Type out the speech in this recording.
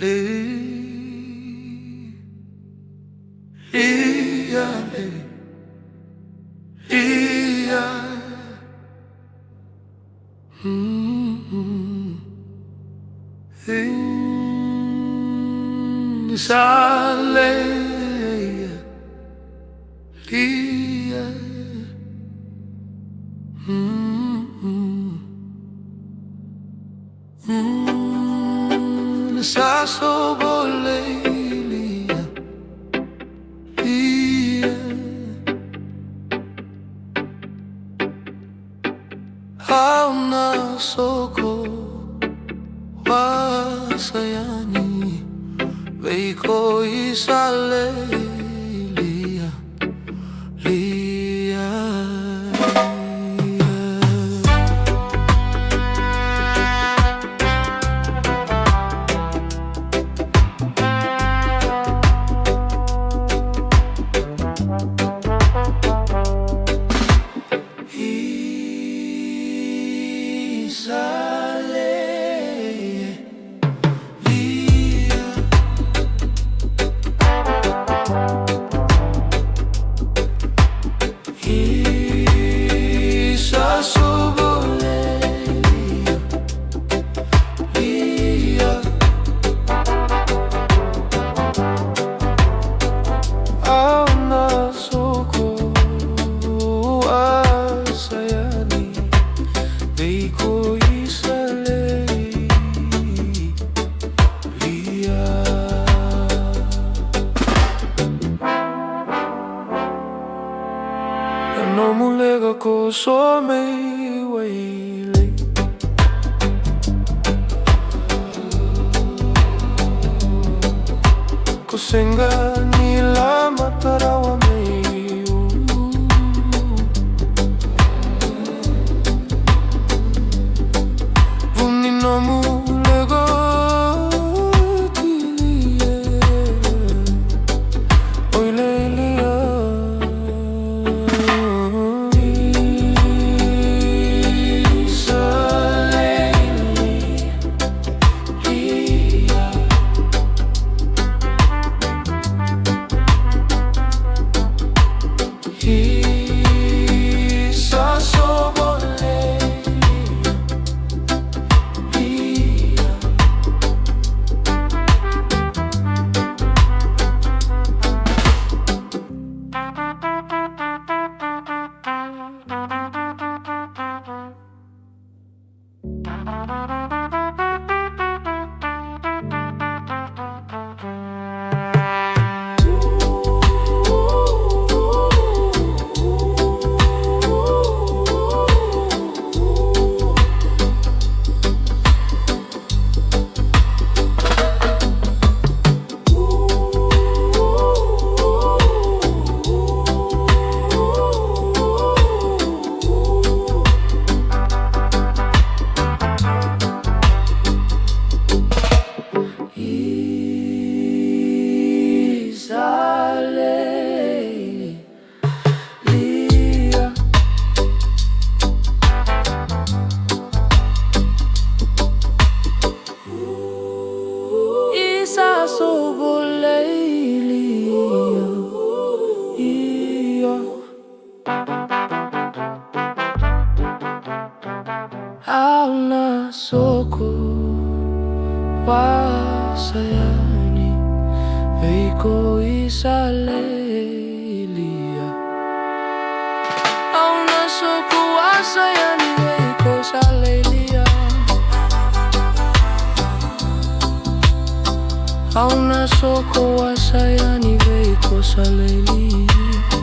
Lia, Lia. Sa Lei Lia. Sa soulful Lei Lia, Lia. Hauna soko wasayani Veiko isa Lei Lia, Lia. No mulega ko so me waile ko senga ni la matarawa me vuni no mulega tilie oile lia. Hauna soko wasayani Veiko isa Lei Lia. Hauna soko wasayani Veiko isa Lei Lia. Hauna soko wasayani Veiko isa Lei Lia.